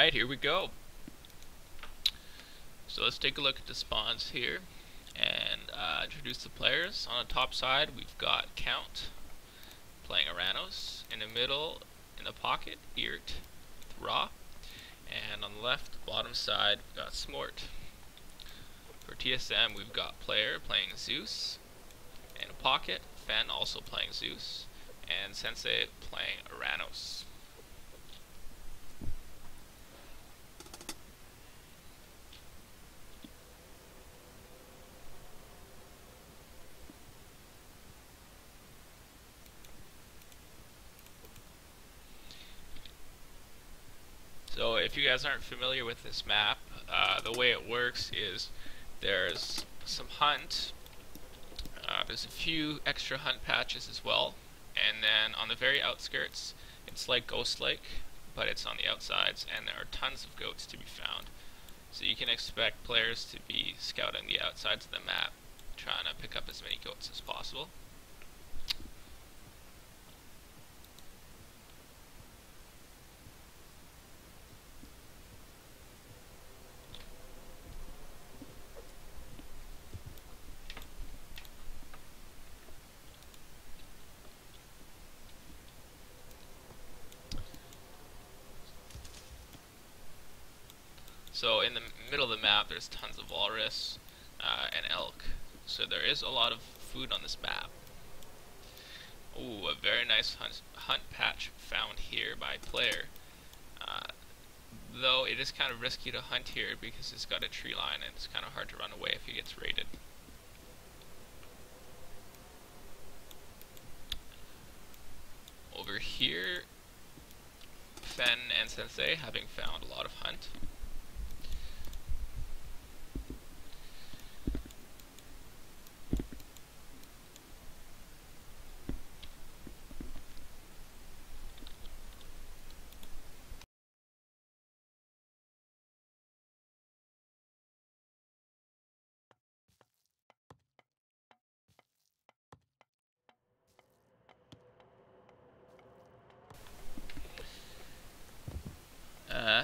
Alright, here we go. So let's take a look at the spawns here and introduce the players. On the top side, we've got Count playing Aranos. In the middle, in the pocket, Irt with Ra. And on the left, bottom side, we've got Smort. For TSM, we've got Player playing Zeus. In a pocket, Fen also playing Zeus. And Sensei playing Aranos. So if you guys aren't familiar with this map, the way it works is there's some hunt, there's a few extra hunt patches as well, and then on the very outskirts it's like Ghost Lake, but it's on the outsides, and there are tons of goats to be found. So you can expect players to be scouting the outsides of the map, trying to pick up as many goats as possible. So in the middle of the map there's tons of walrus and elk, so there is a lot of food on this map. Ooh, a very nice hunt patch found here by Player. Though it is kind of risky to hunt here because it's got a tree line and it's kind of hard to run away if he gets raided. Over here, Fen and Sensei having found a lot of hunt.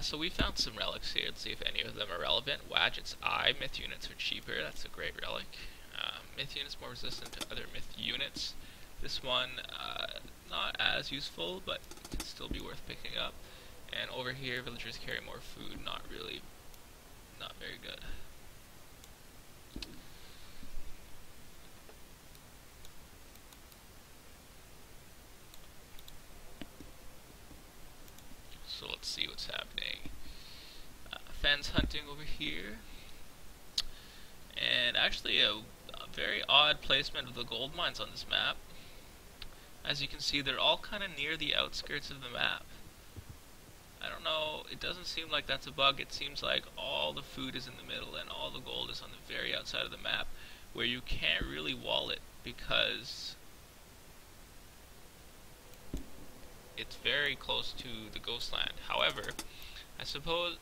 So we found some relics here. Let's see if any of them are relevant. Wadget's Eye, myth units are cheaper. That's a great relic. Myth units more resistant to other myth units. This one, not as useful, but can still be worth picking up. And over here, villagers carry more food. Not really, not very good. So let's see what's happening. Fen's hunting over here. And actually a very odd placement of the gold mines on this map. As you can see, they're all kind of near the outskirts of the map. I don't know, it doesn't seem like that's a bug. It seems like all the food is in the middle and all the gold is on the very outside of the map, where you can't really wall it because it's very close to the ghost land. However, I suppose,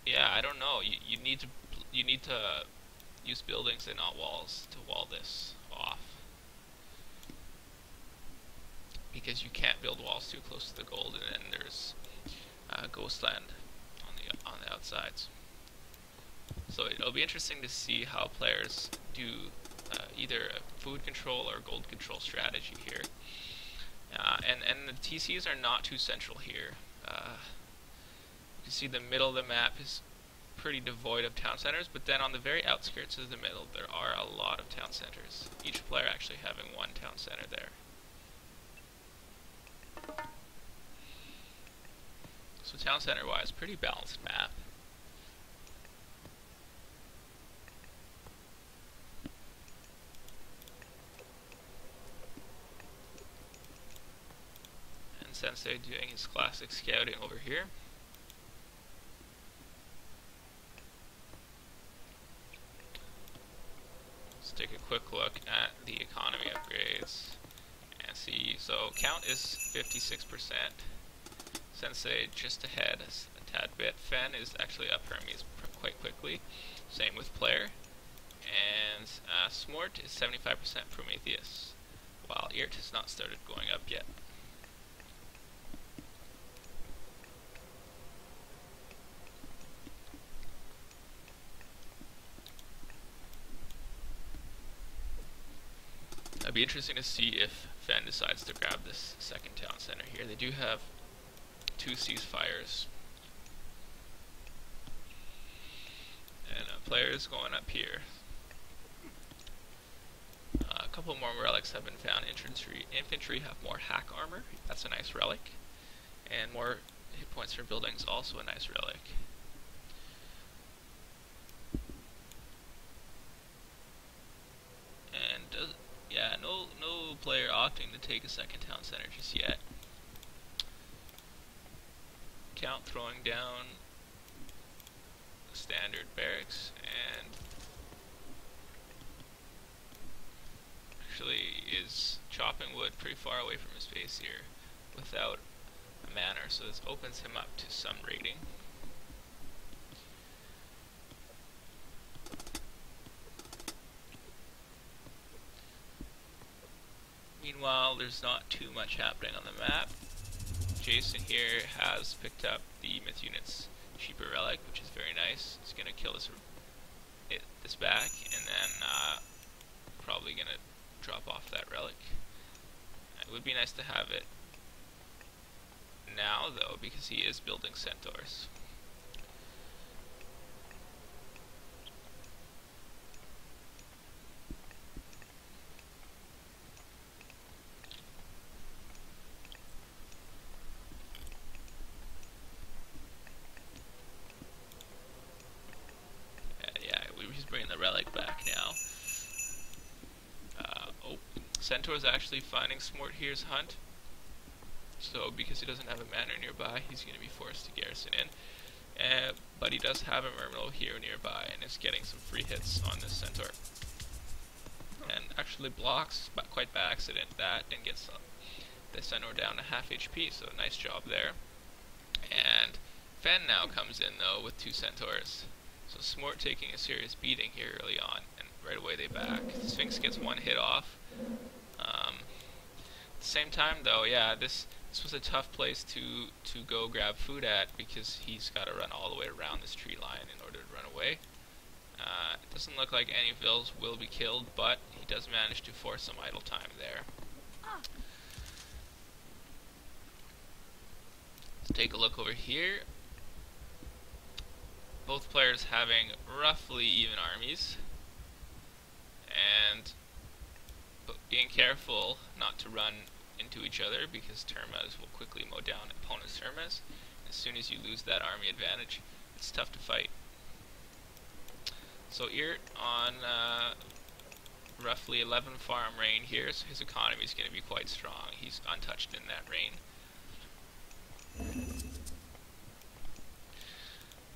yeah, I don't know. You need to use buildings and not walls to wall this off, because you can't build walls too close to the gold, and then there's ghost land on the outsides. So it'll be interesting to see how players do either a food control or gold control strategy here. And the TCs are not too central here. You can see the middle of the map is pretty devoid of town centers, but then on the very outskirts of the middle there are a lot of town centers, each player actually having one town center there. So town center wise, pretty balanced map. And Sensei doing his classic scouting over here. Let's take a quick look at the economy upgrades and see. So Count is 56%. Sensei just ahead a tad bit. Fen is actually up Hermes quite quickly. Same with Player. And Smort is 75% Prometheus, while Irt has not started going up yet. It'll be interesting to see if Fen decides to grab this second town center here. They do have 2 ceasefires. And players going up here. A couple more relics have been found. Infantry have more hack armor. That's a nice relic. And more hit points for buildings, also a nice relic. And yeah, no player opting to take a second town center just yet. Count throwing down standard barracks, and actually is chopping wood pretty far away from his base here without a manor, so this opens him up to some raiding. Meanwhile, there's not too much happening on the map. Jason here has picked up the Myth Unit's Sheeper Relic, which is very nice. He's going to kill this back, and then probably going to drop off that relic. It would be nice to have it now, though, because he is building centaurs. He's bringing the relic back now. Centaur's actually finding Smort here's hunt. So because he doesn't have a manor nearby, he's going to be forced to garrison in. But he does have a Merminal here nearby, and is getting some free hits on this Centaur. And actually blocks, but quite by accident, that, and gets the Centaur down to half HP, so nice job there. And Fen now comes in, though, with 2 Centaurs. So Smort taking a serious beating here early on, and right away they back. Sphinx gets 1 hit off. At the same time, though, yeah, this was a tough place to go grab food at, because he's got to run all the way around this tree line in order to run away. It doesn't look like any vills will be killed, but he does manage to force some idle time there. Let's take a look over here. Both players having roughly even armies, and being careful not to run into each other, because Termas will quickly mow down opponent's Termas. As soon as you lose that army advantage, it's tough to fight. So Irt on roughly 11 farm reign here, so his economy is going to be quite strong. He's untouched in that reign.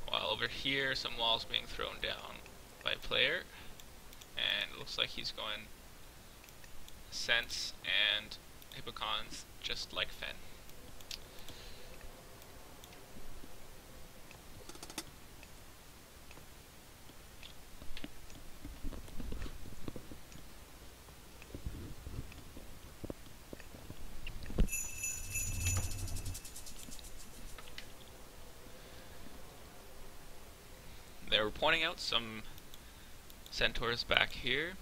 While over here, some walls being thrown down by player, and it looks like he's going Sense and Hippocons, just like Fen. They were pointing out some centaurs back here.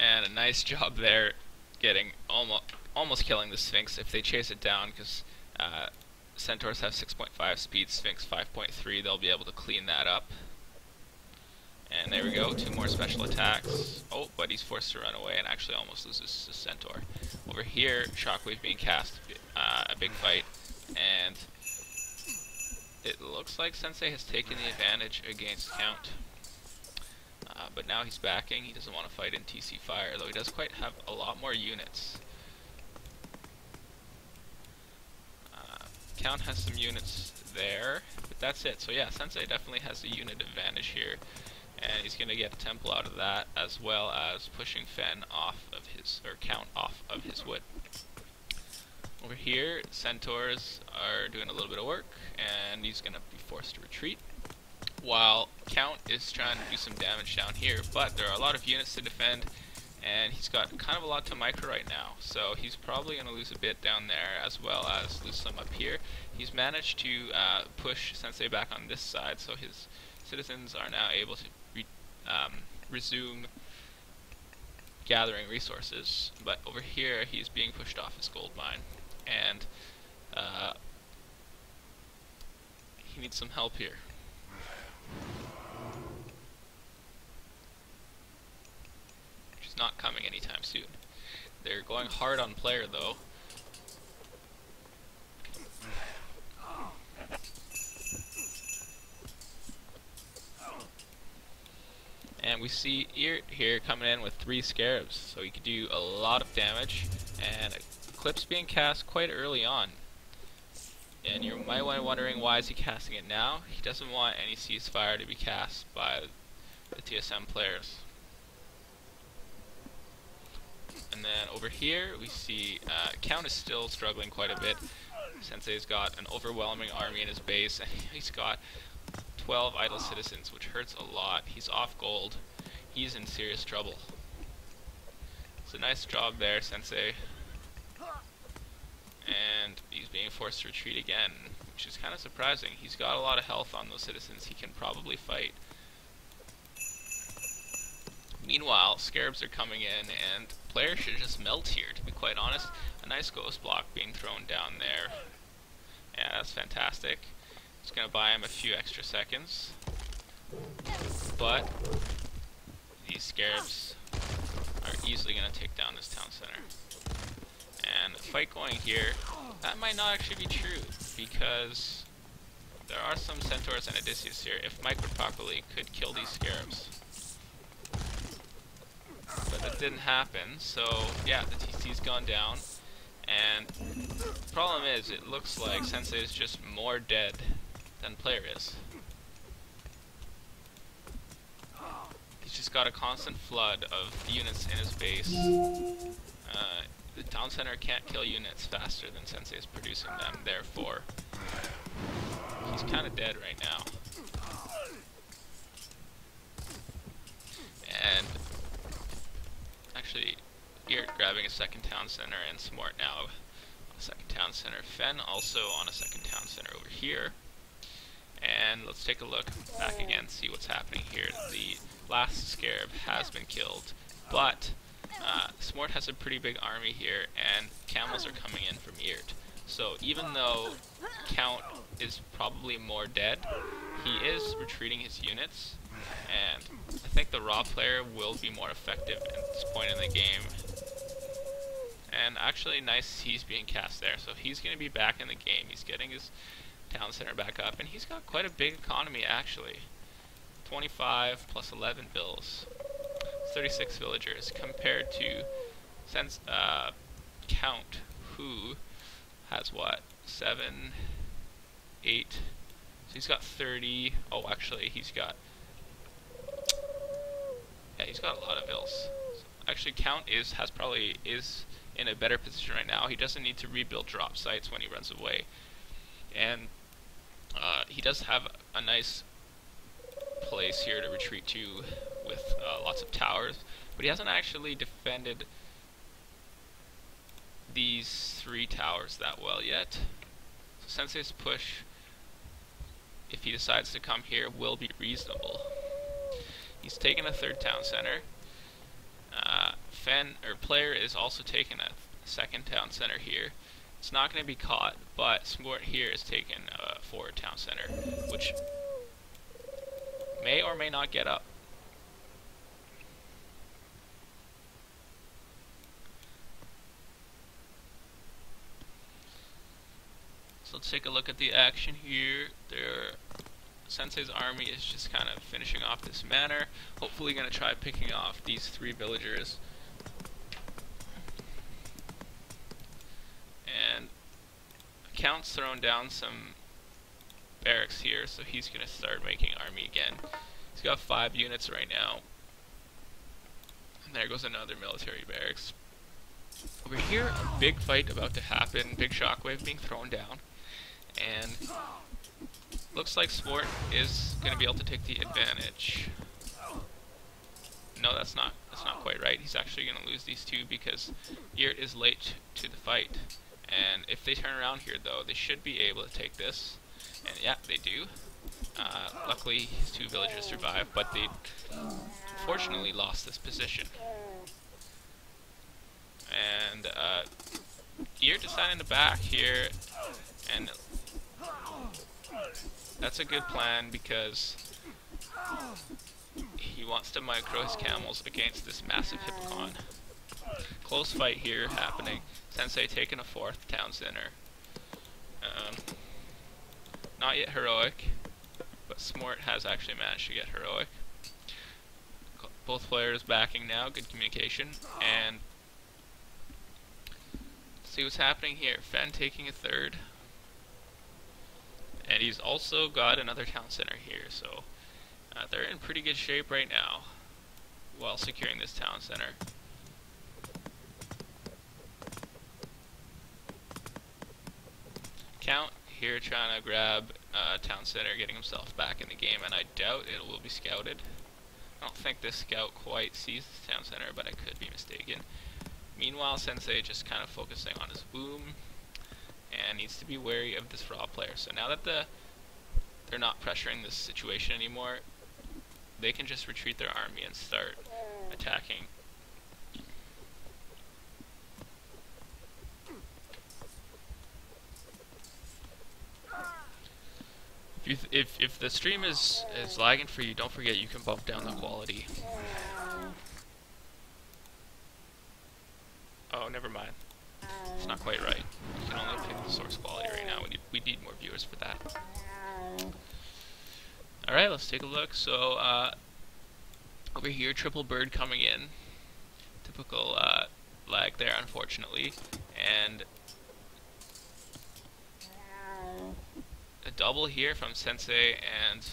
And a nice job there, getting almost killing the Sphinx if they chase it down, because centaurs have 6.5 speed, Sphinx 5.3. They'll be able to clean that up. And there we go, 2 more special attacks. Oh, but he's forced to run away and actually almost loses his centaur. Over here, Shockwave being cast, a big fight, and it looks like Sensei has taken the advantage against Count. But now he's backing. He doesn't want to fight in TC Fire, though he does quite have a lot more units. Count has some units there, but that's it. So yeah, Sensei definitely has a unit advantage here, and he's going to get a temple out of that, as well as pushing Fen off of his, or Count off of his wood. Over here, Centaurs are doing a little bit of work, and he's going to be forced to retreat, while Count is trying to do some damage down here, but there are a lot of units to defend, and he's got kind of a lot to micro right now, so he's probably going to lose a bit down there, as well as lose some up here. He's managed to push Sensei back on this side, so his citizens are now able to resume gathering resources. But over here, he's being pushed off his gold mine, and he needs some help here. She's not coming anytime soon. They're going hard on player though. And we see Eart here coming in with 3 scarabs, so he could do a lot of damage, and Eclipse being cast quite early on. And you might be wondering, why is he casting it now? He doesn't want any ceasefire to be cast by the TSM players. And then over here we see Count is still struggling quite a bit. Sensei's got an overwhelming army in his base, and he's got 12 idle citizens, which hurts a lot. He's off gold. He's in serious trouble. It's a nice job there, Sensei. And he's being forced to retreat again, which is kind of surprising. He's got a lot of health on those citizens. He can probably fight. Meanwhile, scarabs are coming in, and player should just melt here, to be quite honest. A nice ghost block being thrown down there. Yeah, that's fantastic. It's going to buy him a few extra seconds. But these scarabs are easily going to take down this town center. And the fight going here, that might not actually be true, because there are some centaurs and Odysseus here. If microed properly, could kill these scarabs. But that didn't happen, so yeah, the TC's gone down. And the problem is, it looks like Sensei is just more dead than player is. He's just got a constant flood of units in his base. The town center can't kill units faster than Sensei is producing them, therefore he's kind of dead right now. And actually, Eart grabbing a second town center, and Smart now on a second town center. Fen also on a second town center over here. And let's take a look back again, see what's happening here. The last scarab has been killed, but Smart has a pretty big army here, and camels are coming in from Eart. So even though Count is probably more dead, he is retreating his units, and I think the raw player will be more effective at this point in the game. And actually, nice, he's being cast there, so he's going to be back in the game. He's getting his town center back up, and he's got quite a big economy actually. 25 plus 11 bills, 36 villagers, compared to Count, who has what, 7, 8, so he's got 30, oh actually he's got, yeah, he's got a lot of bills. So actually Count is in a better position right now. He doesn't need to rebuild drop sites when he runs away, and he does have a nice place here to retreat to with lots of towers, but he hasn't actually defended these 3 towers that well yet. So Sensei's push, if he decides to come here, will be reasonable. He's taken a 3rd town center. Player is also taking a 2nd town center here. It's not going to be caught, but Smart here is taking a 4th town center, which may or may not get up. So let's take a look at the action here. Sensei's army is just kind of finishing off this manor. Hopefully going to try picking off these 3 villagers. And Count's thrown down some barracks here, so he's going to start making army again. He's got 5 units right now. And there goes another military barracks. Over here, a big fight about to happen, big shockwave being thrown down. And looks like Sport is going to be able to take the advantage. No, that's not quite right. He's actually going to lose these 2 because Eart is late to the fight. And if they turn around here, though, they should be able to take this. And yeah, they do. Luckily, his 2 villagers survive, but unfortunately lost this position. And you're deciding to back here, and that's a good plan because he wants to micro his camels against this massive hippocon. Close fight here happening. Sensei taking a 4th town center. Not yet heroic, but Smort has actually managed to get heroic. Both players backing now, good communication, and see what's happening here. Fen taking a 3rd, and he's also got another town center here, so they're in pretty good shape right now while securing this town center. Count here trying to grab town center, getting himself back in the game, and I doubt it will be scouted. I don't think this scout quite sees the town center, but I could be mistaken. Meanwhile, Sensei just kind of focusing on his boom, and needs to be wary of this raw player. So now that they're not pressuring this situation anymore, they can just retreat their army and start attacking. If the stream is lagging for you, don't forget you can bump down the quality. Oh, never mind. It's not quite right. You can only pick the source quality right now. We need more viewers for that. Alright, let's take a look. So, over here, triple bird coming in. Typical lag there, unfortunately. And a double here from Sensei and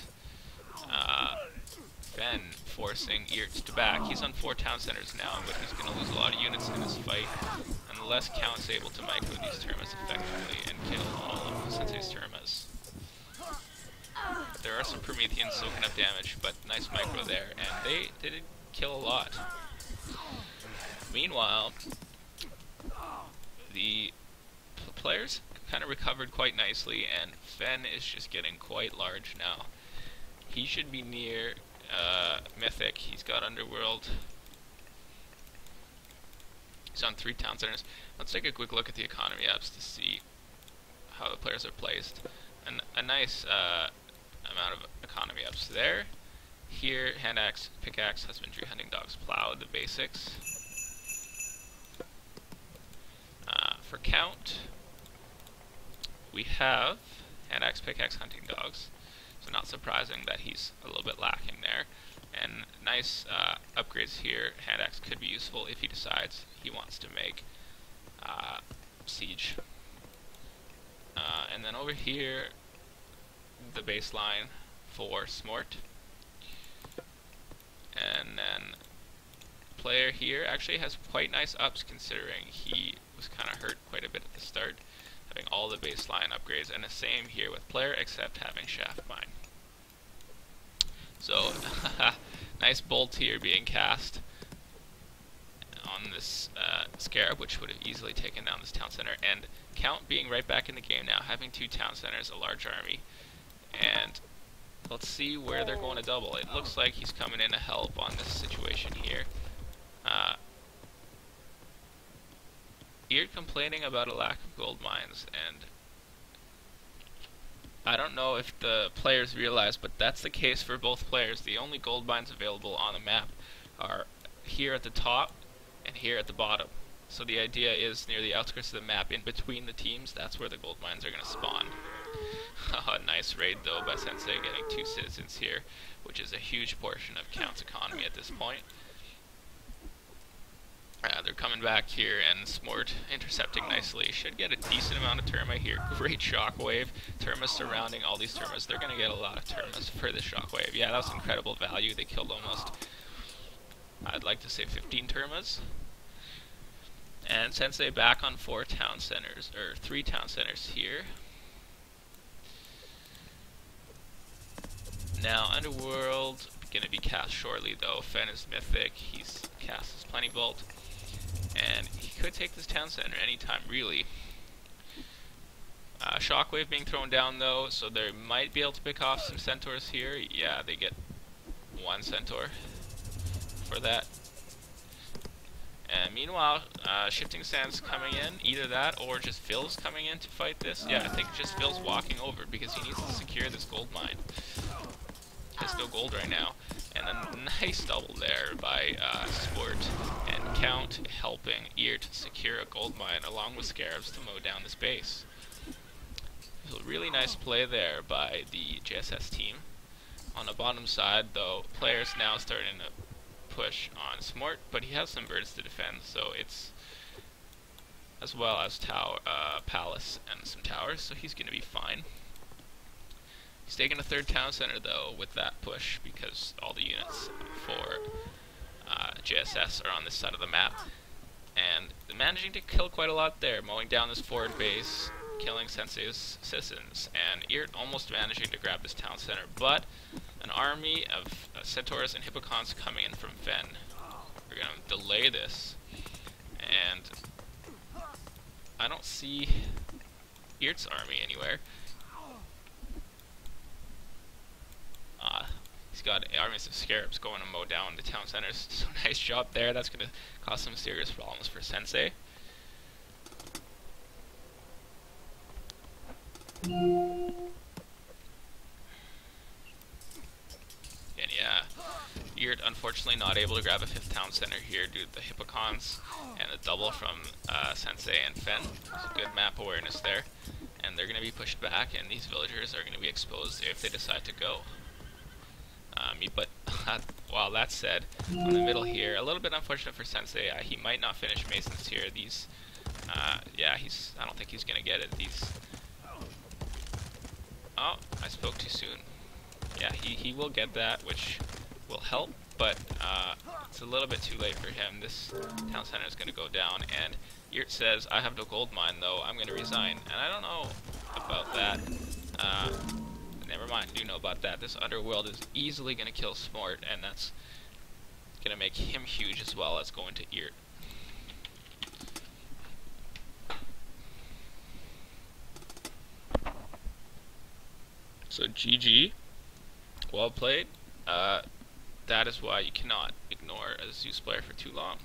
Fen forcing Yurt to back. He's on 4 town centers now, but he's going to lose a lot of units in this fight unless Count's able to micro these termas effectively and kill all of Sensei's termas. There are some Prometheans soaking up damage, but nice micro there, and they did kill a lot. Meanwhile, the players kind of recovered quite nicely, and Fen is just getting quite large now. He should be near Mythic. He's got Underworld. He's on 3 town centers. Let's take a quick look at the economy apps to see how the players are placed. And a nice amount of economy ups there. Here, hand axe, pickaxe, husbandry, hunting dogs, plow, the basics. For count, we have hand axe, pickaxe, hunting dogs. So not surprising that he's a little bit lacking there. And nice upgrades here. Hand axe could be useful if he decides he wants to make siege. And then over here, the baseline for Smort. And then player here actually has quite nice ups considering he was kind of hurt quite a bit at the start, having all the baseline upgrades, and the same here with player except having shaft mine. So nice bolt here being cast on this scarab, which would have easily taken down this town center, and Count being right back in the game now, having 2 town centers, a large army, and let's see where they're going to double. It looks like he's coming in to help on this situation here. You're complaining about a lack of gold mines, and I don't know if the players realize, but that's the case for both players. The only gold mines available on the map are here at the top and here at the bottom. So the idea is near the outskirts of the map, in between the teams, that's where the gold mines are going to spawn. Nice raid though by Sensei, getting 2 citizens here, which is a huge portion of Count's economy at this point. They're coming back here, and Smort intercepting nicely. Should get a decent amount of terma here. Great shockwave. Termas surrounding all these termas. They're going to get a lot of termas for this shockwave. Yeah, that was incredible value. They killed almost, I'd like to say 15 termas. And Sensei back on 4 town centers, or 3 town centers here. Now, Underworld, going to be cast shortly though. Fen is Mythic. He's cast his Plenty Bolt. And he could take this town center anytime, really. Shockwave being thrown down though, so they might be able to pick off some centaurs here. Yeah, they get 1 centaur. for that. And meanwhile, Shifting Sands coming in, either that or just Phil's coming in to fight this. Yeah, I think just Phil's walking over because he needs to secure this gold mine. He has no gold right now. And a nice double there by Sport and Count helping Eert secure a gold mine along with Scarabs to mow down this base. So really nice play there by the JSS team. On the bottom side, though, players now starting to push on Smart, but he has some birds to defend, so it's as well as Palace and some towers, so he's going to be fine. He's taking a third town center though with that push because all the units for JSS are on this side of the map, and managing to kill quite a lot there, mowing down this forward base, killing Sensei's citizens, and Eert almost managing to grab this town center, but an army of centaurs and hippocons coming in from Fen. We're going to delay this, and I don't see Eert's army anywhere. He's got armies of scarabs going to mow down the town centers, so nice job there. That's going to cause some serious problems for Sensei. And yeah, Eert unfortunately not able to grab a 5th town center here due to the hippocons and the double from Sensei and Fen. There's a good map awareness there, and they're going to be pushed back, and these villagers are going to be exposed if they decide to go. But while that said, on the middle here, a little bit unfortunate for Sensei. He might not finish Masons here. These, yeah, I don't think he's going to get it. Oh, I spoke too soon. Yeah, he will get that, which will help, but it's a little bit too late for him. This town center is going to go down, and Eert says, I have no gold mine, though, I'm going to resign. And I don't know about that. Never mind, I do know about that. This Underworld is easily going to kill Smart, and that's going to make him huge as well as going to Eert. So GG, well played. That is why you cannot ignore a Zeus player for too long.